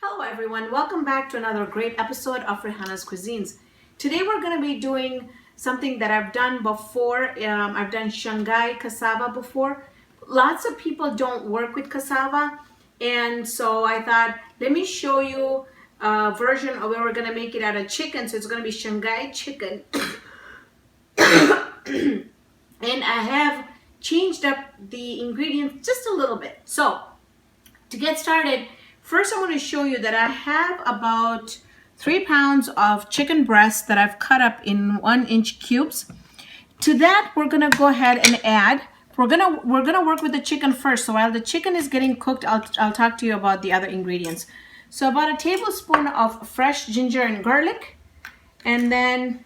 Hello everyone, welcome back to another great episode of Raihana's Cuisines. Today we're going to be doing something that I've done before. I've done Shanghai cassava before. Lots of people don't work with cassava, and so I thought let me show you a version of where we're going to make it out of chicken. So it's going to be Shanghai chicken. And I have changed up the ingredients just a little bit. So to get started, first I want to show you that I have about 3 pounds of chicken breast that I've cut up in 1-inch cubes. To that we're gonna go ahead and add, we're gonna work with the chicken first. So while the chicken is getting cooked, I'll talk to you about the other ingredients. So about a tablespoon of fresh ginger and garlic, and then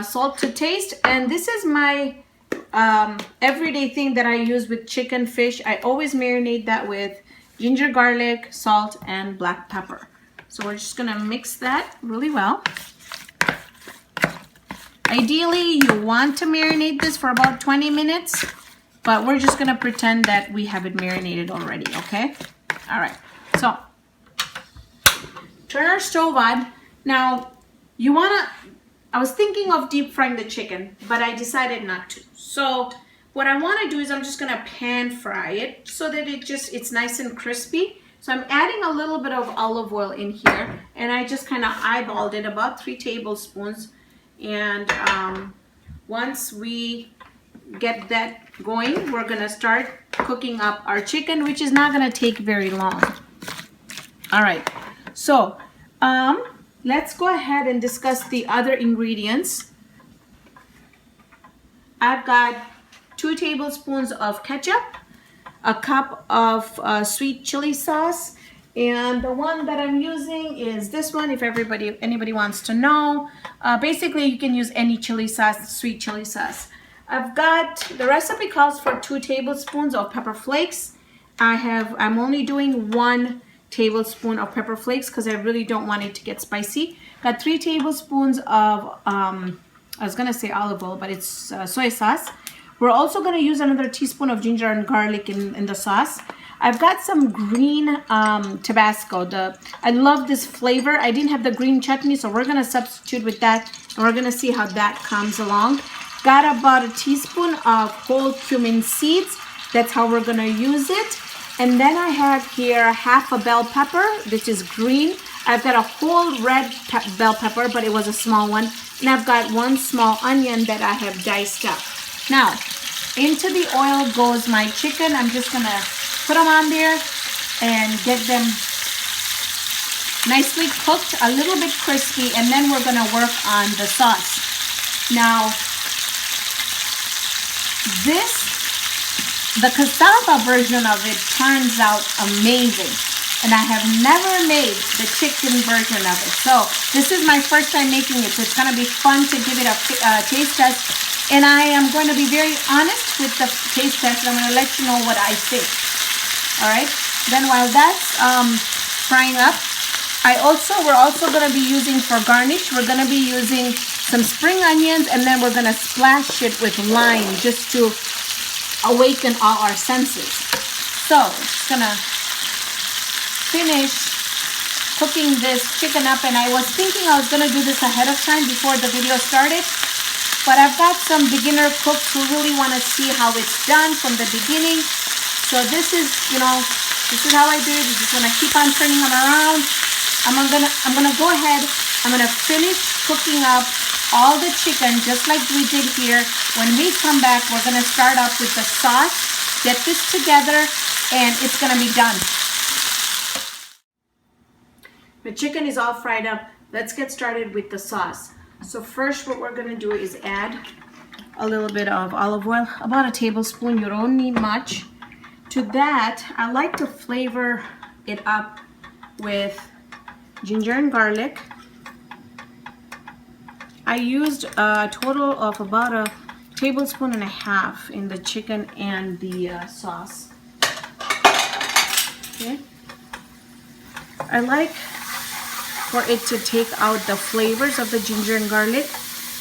salt to taste. And this is my everyday thing that I use with chicken, fish. I always marinate that with ginger, garlic, salt, and black pepper. So we're just gonna mix that really well. Ideally, you want to marinate this for about 20 minutes, but we're just gonna pretend that we have it marinated already, okay? All right, so turn our stove on. Now, I was thinking of deep frying the chicken, but I decided not to. So what I want to do is I'm just going to pan fry it so that it's nice and crispy. So I'm adding a little bit of olive oil in here, and I just kind of eyeballed it, about 3 tablespoons. And once we get that going, we're going to start cooking up our chicken, which is not going to take very long. All right, so let's go ahead and discuss the other ingredients. I've got 2 tablespoons of ketchup, a cup of sweet chili sauce, and the one that I'm using is this one. If anybody wants to know, basically you can use any chili sauce, sweet chili sauce. I've got, the recipe calls for 2 tablespoons of pepper flakes. I'm only doing 1 tablespoon of pepper flakes because I really don't want it to get spicy. Got 3 tablespoons of I was gonna say olive oil, but it's soy sauce. We're also going to use another teaspoon of ginger and garlic in the sauce. I've got some green tabasco. I love this flavor. I didn't have the green chutney, so we're going to substitute with that, and we're going to see how that comes along. Got about a teaspoon of whole cumin seeds. That's how we're going to use it. And then I have here half a bell pepper, which is green. I've got a whole red bell pepper, but it was a small one. And I've got 1 small onion that I have diced up. Now, into the oil goes my chicken. I'm just gonna put them on there and get them nicely cooked, a little bit crispy, and then we're gonna work on the sauce. Now, the cassava version of it turns out amazing. And I have never made the chicken version of it. So this is my first time making it. So it's gonna be fun to give it a taste test. And I am going to be very honest with the taste test. I'm going to let you know what I think. All right. Then while that's frying up, we're also going to be using, for garnish, we're going to be using some spring onions, and then we're going to splash it with lime just to awaken all our senses. So I'm just going to finish cooking this chicken up, and I was thinking I was going to do this ahead of time before the video started. But I've got some beginner cooks who really want to see how it's done from the beginning. So this is how I do it. I'm just gonna keep on turning them around. I'm gonna go ahead. I'm gonna finish cooking up all the chicken just like we did here. When we come back, we're gonna start up with the sauce, get this together, and it's gonna be done. The chicken is all fried up. Let's get started with the sauce. So first what we're going to do is add a little bit of olive oil, about a tablespoon. You don't need much. To that, I like to flavor it up with ginger and garlic. I used a total of about a tablespoon and a half in the chicken and the sauce. Okay. I like for it to take out the flavors of the ginger and garlic.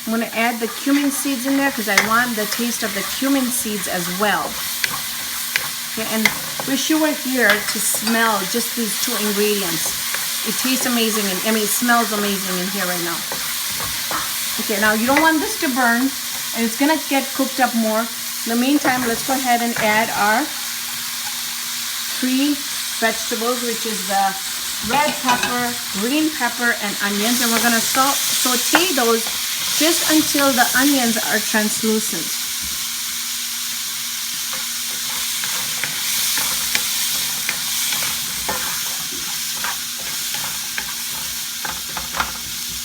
I'm going to add the cumin seeds in there because I want the taste of the cumin seeds as well. Okay, and Wish you were here to smell just these two ingredients. It tastes amazing, and I mean, it smells amazing in here right now. Okay, now you don't want this to burn, and it's gonna get cooked up more. In the meantime, let's go ahead and add our 3 vegetables, which is the red pepper, green pepper, and onions, and we're gonna saute those just until the onions are translucent.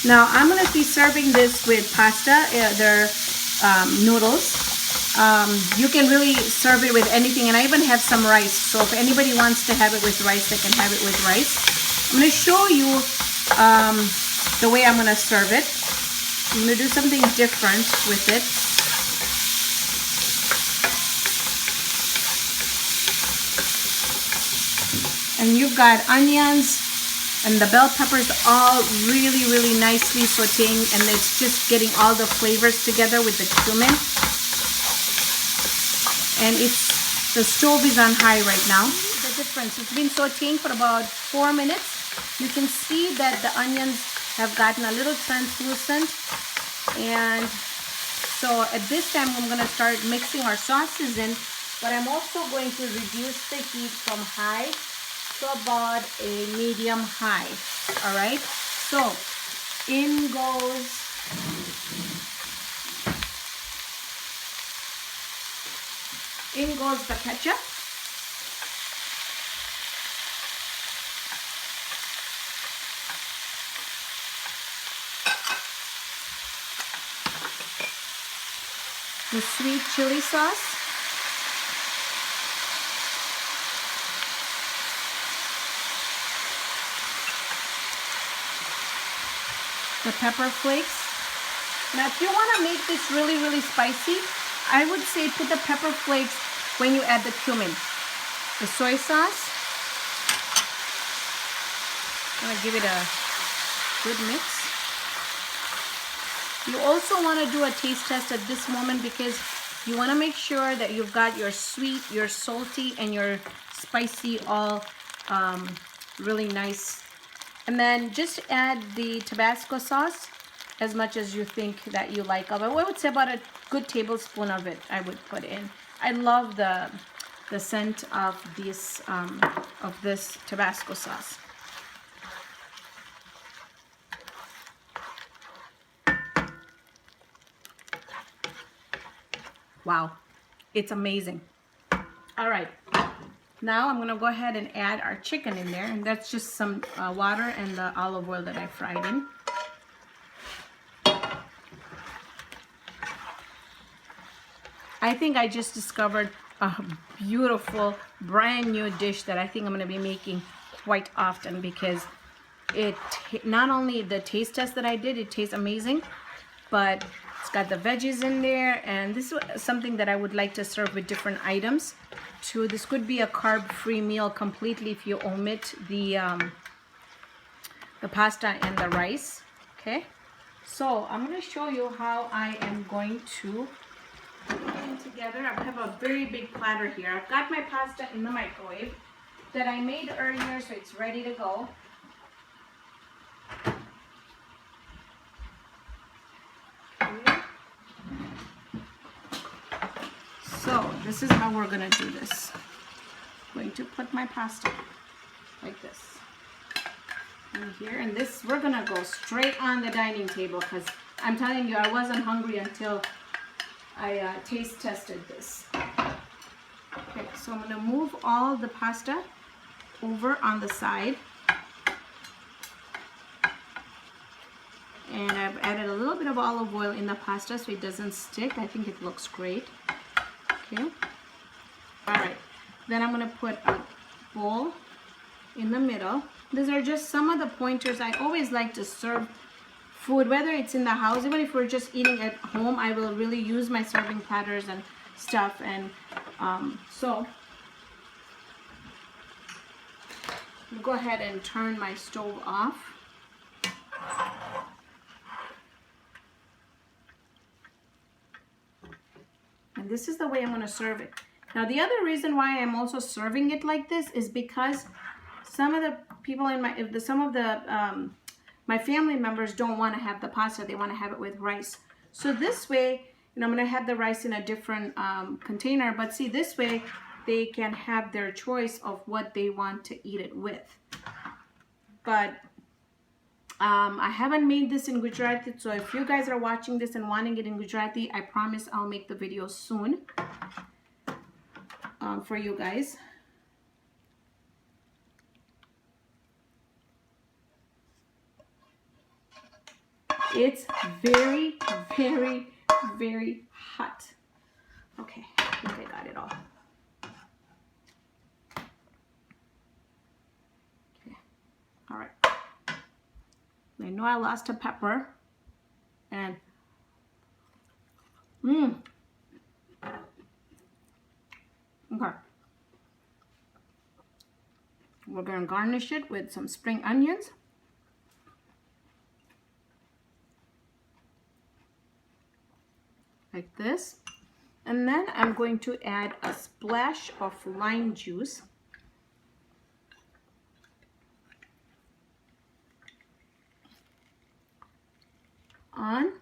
Now I'm going to be serving this with pasta. They're noodles. You can really serve it with anything, and I even have some rice. So if anybody wants to have it with rice, they can have it with rice. I'm going to show you the way I'm going to serve it. I'm going to do something different with it. And you've got onions and the bell peppers all really nicely sauteing, and it's just getting all the flavors together with the cumin. And the stove is on high right now. The difference, it's been sauteing for about 4 minutes. You can see that the onions have gotten a little translucent, and so at this time I'm going to start mixing our sauces in, but I'm also going to reduce the heat from high to about a medium high. All right, so in goes the ketchup. The sweet chili sauce. The pepper flakes. Now if you want to make this really spicy, I would say put the pepper flakes when you add the cumin. The soy sauce. I'm gonna give it a good mix. You also want to do a taste test at this moment, because you want to make sure that you've got your sweet, your salty, and your spicy all really nice. And then just add the Tabasco sauce as much as you think that you like of it. I would say about a good tablespoon of it I would put in. I love the scent of this Tabasco sauce. Wow, it's amazing. All right. Now I'm going to go ahead and add our chicken in there, and that's just some water and the olive oil that I fried in. I think I just discovered a beautiful brand new dish that I think I'm going to be making quite often, because it not only the taste test that I did, it tastes amazing, but it's got the veggies in there, and this is something that I would like to serve with different items too. This could be a carb-free meal completely if you omit the pasta and the rice. Okay, so I'm going to show you how I am going to put them together. I have a very big platter here. I've got my pasta in the microwave that I made earlier, so it's ready to go. So this is how we're going to do this. I'm going to put my pasta like this in here, and this we're going to go straight on the dining table, because I'm telling you, I wasn't hungry until I taste tested this. Okay, so I'm going to move all the pasta over on the side, and I've added a little bit of olive oil in the pasta so it doesn't stick. I think it looks great. Okay. All right. Then I'm going to put a bowl in the middle. These are just some of the pointers. I always like to serve food, whether it's in the house, even if we're just eating at home, I will really use my serving platters and stuff. And so I'll go ahead and turn my stove off. And this is the way I'm going to serve it. Now the other reason why I'm also serving it like this is because some of the people in my family members don't want to have the pasta. They want to have it with rice. So this way, I'm going to have the rice in a different container. But see, this way they can have their choice of what they want to eat it with. But I haven't made this in Gujarati, so if you guys are watching this and wanting it in Gujarati, I promise I'll make the video soon for you guys. It's very, very, very hot. Okay, I think I got it all. Okay, all right. I know I lost a pepper, and okay. We're gonna garnish it with some spring onions. Like this. And then I'm going to add a splash of lime juice. On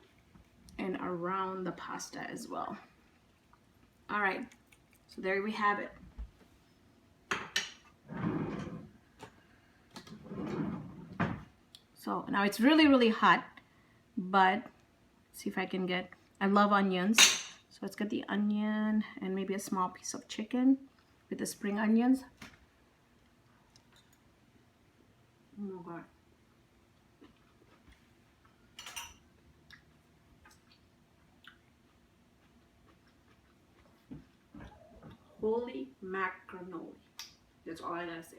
and around the pasta as well. All right, so there we have it. So now it's really, really hot, but let's see if I can get, I love onions. So let's get the onion and maybe a small piece of chicken with the spring onions. Oh my God. Holy macaroni. That's all I gotta say.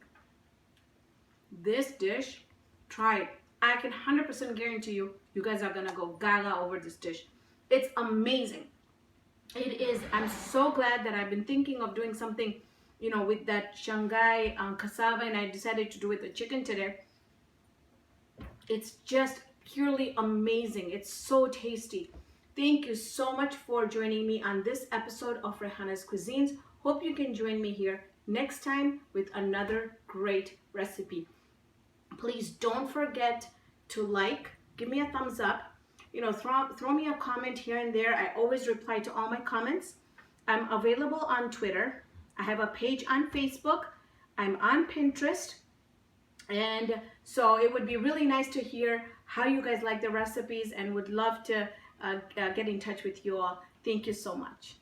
This dish, try it. I can 100% guarantee you, you guys are gonna go gaga over this dish. It's amazing. It is. I'm so glad that I've been thinking of doing something, with that Shanghai cassava, and I decided to do it with the chicken today. It's just purely amazing. It's so tasty. Thank you so much for joining me on this episode of Raihana's Cuisines. Hope you can join me here next time with another great recipe. Please don't forget to give me a thumbs up, throw me a comment here and there. I always reply to all my comments. I'm available on Twitter. I have a page on Facebook. I'm on Pinterest. And so it would be really nice to hear how you guys like the recipes, and would love to get in touch with you all. Thank you so much.